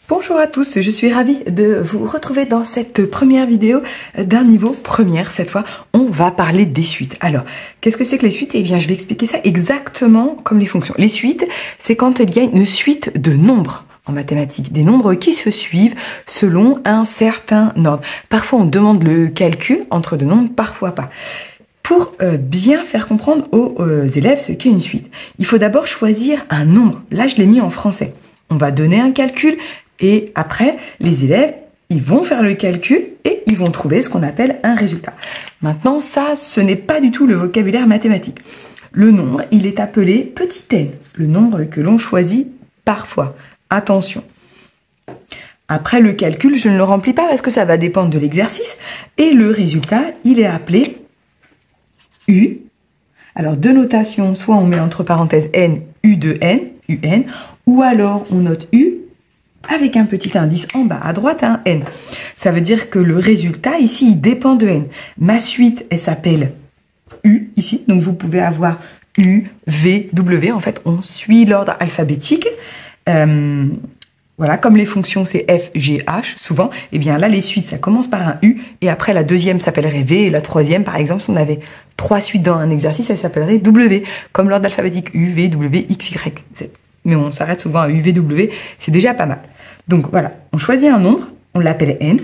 Bonjour à tous, je suis ravie de vous retrouver dans cette première vidéo d'un niveau première. Cette fois, on va parler des suites. Alors, qu'est-ce que c'est que les suites? Eh bien, je vais expliquer ça exactement comme les fonctions. Les suites, c'est quand il y a une suite de nombres en mathématiques, des nombres qui se suivent selon un certain ordre. Parfois, on demande le calcul entre deux nombres, parfois pas. Pour bien faire comprendre aux élèves ce qu'est une suite, il faut d'abord choisir un nombre. Là, je l'ai mis en français. On va donner un calcul et après, les élèves, ils vont faire le calcul et ils vont trouver ce qu'on appelle un résultat. Maintenant, ça, ce n'est pas du tout le vocabulaire mathématique. Le nombre, il est appelé petit n, le nombre que l'on choisit parfois. Attention. Après, le calcul, je ne le remplis pas parce que ça va dépendre de l'exercice. Et le résultat, il est appelé U. Alors, deux notations, soit on met entre parenthèses n, U de n, UN, ou alors on note U avec un petit indice en bas à droite, un n. Ça veut dire que le résultat, ici, il dépend de n. Ma suite, elle s'appelle U, ici. Donc, vous pouvez avoir U, V, W. En fait, on suit l'ordre alphabétique. Voilà, comme les fonctions, c'est F, G, H, souvent. Et bien là, les suites, ça commence par un U. Et après, la deuxième s'appellerait V. Et la troisième, par exemple, si on avait 3 suites dans un exercice, elle s'appellerait W. Comme l'ordre alphabétique U, V, W, X, Y, Z. Mais on s'arrête souvent à U, V, W. C'est déjà pas mal. Donc voilà, on choisit un nombre, on l'appelle n,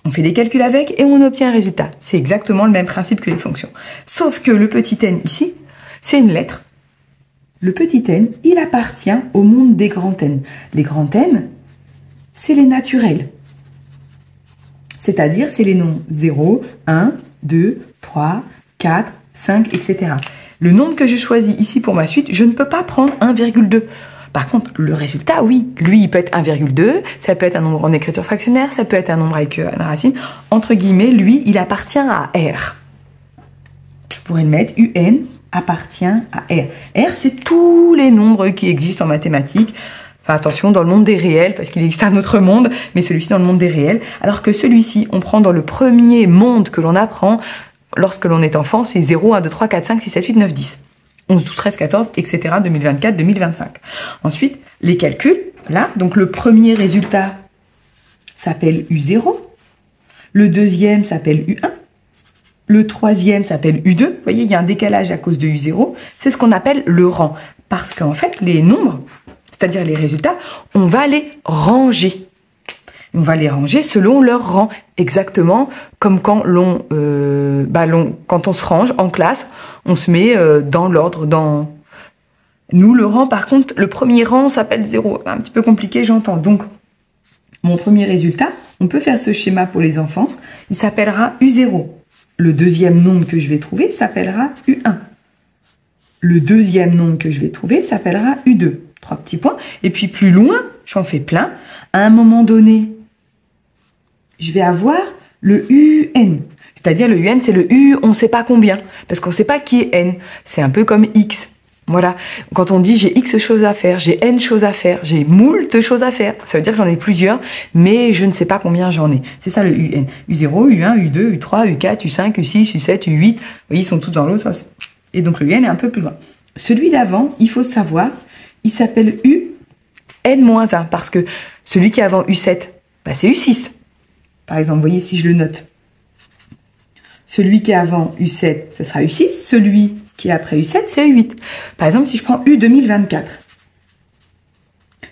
on fait des calculs avec et on obtient un résultat. C'est exactement le même principe que les fonctions. Sauf que le petit n ici, c'est une lettre. Le petit n, il appartient au monde des grands n. Les grands n, c'est les naturels. C'est-à-dire, c'est les nombres 0, 1, 2, 3, 4, 5, etc. Le nombre que j'ai choisi ici pour ma suite, je ne peux pas prendre 1,2. Par contre, le résultat, oui, lui, il peut être 1,2, ça peut être un nombre en écriture fractionnaire, ça peut être un nombre avec une racine. Entre guillemets, lui, il appartient à R. Je pourrais le mettre, UN appartient à R. R, c'est tous les nombres qui existent en mathématiques. Enfin, attention, dans le monde des réels, parce qu'il existe un autre monde, mais celui-ci dans le monde des réels. Alors que celui-ci, on prend dans le premier monde que l'on apprend lorsque l'on est enfant, c'est 0, 1, 2, 3, 4, 5, 6, 7, 8, 9, 10. 11, 12, 13, 14, etc. 2024, 2025. Ensuite, les calculs. Là, donc le premier résultat s'appelle U0. Le deuxième s'appelle U1. Le troisième s'appelle U2. Vous voyez, il y a un décalage à cause de U0. C'est ce qu'on appelle le rang. Parce qu'en fait, les nombres, c'est-à-dire les résultats, on va les ranger. On va les ranger selon leur rang, exactement comme quand quand on se range en classe, on se met dans l'ordre. Nous, le rang, par contre, le premier rang s'appelle 0. Un petit peu compliqué, j'entends. Donc, mon premier résultat, on peut faire ce schéma pour les enfants. Il s'appellera U0. Le deuxième nombre que je vais trouver s'appellera U1. Le deuxième nombre que je vais trouver s'appellera U2. 3 petits points. Et puis, plus loin, j'en fais plein. À un moment donné, je vais avoir le UN. C'est-à-dire le UN, c'est le U, on ne sait pas combien. Parce qu'on ne sait pas qui est N. C'est un peu comme X. Voilà. Quand on dit j'ai X choses à faire, j'ai N choses à faire, j'ai moult choses à faire. Ça veut dire que j'en ai plusieurs, mais je ne sais pas combien j'en ai. C'est ça le UN. U0, U1, U2, U3, U4, U5, U6, U7, U8. Vous voyez, ils sont tous dans l'autre. Et donc le UN est un peu plus loin. Celui d'avant, il faut savoir, il s'appelle UN-1. Parce que celui qui est avant U7, bah, c'est U6. Par exemple, vous voyez, si je le note, celui qui est avant U7, ce sera U6. Celui qui est après U7, c'est U8. Par exemple, si je prends U 2024,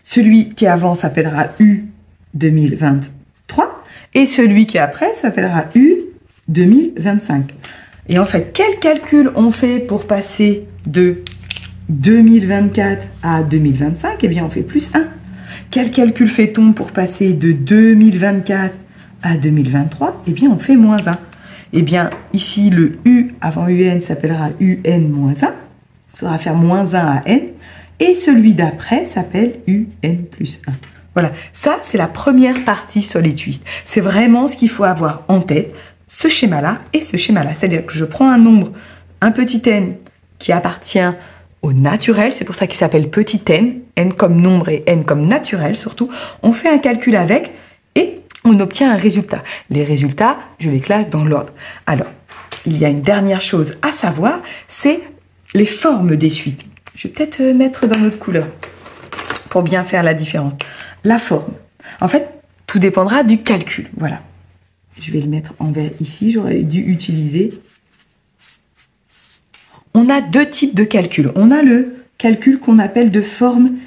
celui qui est avant s'appellera U 2023 et celui qui est après s'appellera U 2025. Et en fait, quel calcul on fait pour passer de 2024 à 2025? Eh bien, on fait plus 1. Quel calcul fait-on pour passer de 2024 à 2023, eh bien, on fait moins 1. Eh bien, ici, le U avant UN s'appellera UN-1. Il faudra faire moins 1 à N. Et celui d'après s'appelle UN plus 1. Voilà, ça, c'est la première partie sur les suites. C'est vraiment ce qu'il faut avoir en tête, ce schéma-là et ce schéma-là. C'est-à-dire que je prends un nombre, un petit n, qui appartient au naturel. C'est pour ça qu'il s'appelle petit n. N comme nombre et n comme naturel, surtout. On fait un calcul avec et on obtient un résultat. Les résultats, je les classe dans l'ordre. Alors, il y a une dernière chose à savoir, c'est les formes des suites. Je vais peut-être mettre dans notre couleur pour bien faire la différence. La forme. En fait, tout dépendra du calcul. Voilà. Je vais le mettre en vert ici. J'aurais dû utiliser. On a deux types de calcul. On a le calcul qu'on appelle de forme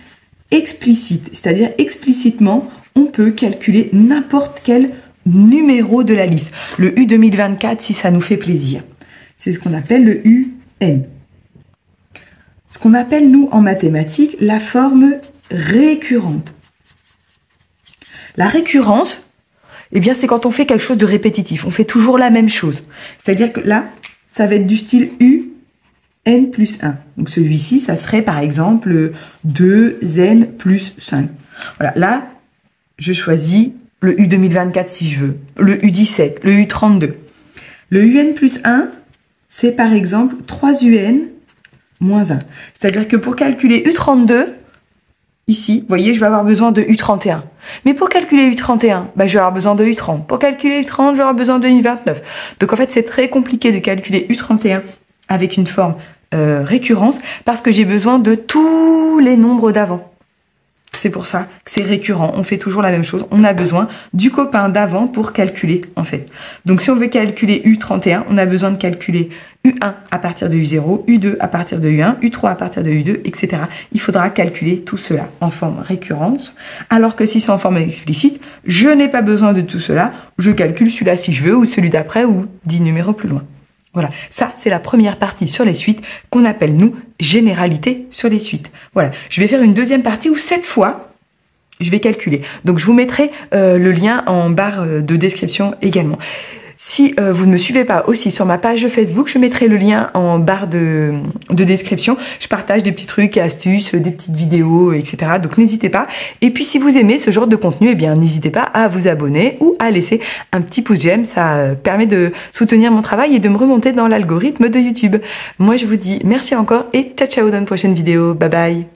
explicite. C'est-à-dire explicitement, on peut calculer n'importe quel numéro de la liste. Le U 2024, si ça nous fait plaisir. C'est ce qu'on appelle le UN. Ce qu'on appelle, nous, en mathématiques, la forme récurrente. La récurrence, eh bien, c'est quand on fait quelque chose de répétitif. On fait toujours la même chose. C'est-à-dire que là, ça va être du style UN plus 1. Donc, celui-ci, ça serait, par exemple, 2N plus 5. Voilà. Là, je choisis le U 2024 si je veux. Le U17, le U32. Le UN plus 1, c'est, par exemple, 3UN moins 1. C'est-à-dire que pour calculer U32, ici, vous voyez, je vais avoir besoin de U31. Mais pour calculer U31, bah, je vais avoir besoin de U30. Pour calculer U30, je vais avoir besoin de U29. Donc en fait, c'est très compliqué de calculer U31 avec une forme récurrence parce que j'ai besoin de tous les nombres d'avant. C'est pour ça que c'est récurrent. On fait toujours la même chose. On a besoin du copain d'avant pour calculer, en fait. Donc, si on veut calculer U31, on a besoin de calculer U1 à partir de U0, U2 à partir de U1, U3 à partir de U2, etc. Il faudra calculer tout cela en forme récurrence. Alors que si c'est en forme explicite, je n'ai pas besoin de tout cela. Je calcule celui-là si je veux, ou celui d'après, ou 10 numéros plus loin. Voilà, ça c'est la première partie sur les suites qu'on appelle nous généralité sur les suites. Voilà, je vais faire une deuxième partie où cette fois je vais calculer. Donc je vous mettrai le lien en barre de description également. Si vous ne me suivez pas aussi sur ma page Facebook, je mettrai le lien en barre de description. Je partage des petits trucs et astuces, des petites vidéos, etc. Donc n'hésitez pas. Et puis si vous aimez ce genre de contenu, eh bien n'hésitez pas à vous abonner ou à laisser un petit pouce j'aime. Ça permet de soutenir mon travail et de me remonter dans l'algorithme de YouTube. Moi je vous dis merci encore et ciao ciao dans une prochaine vidéo. Bye bye.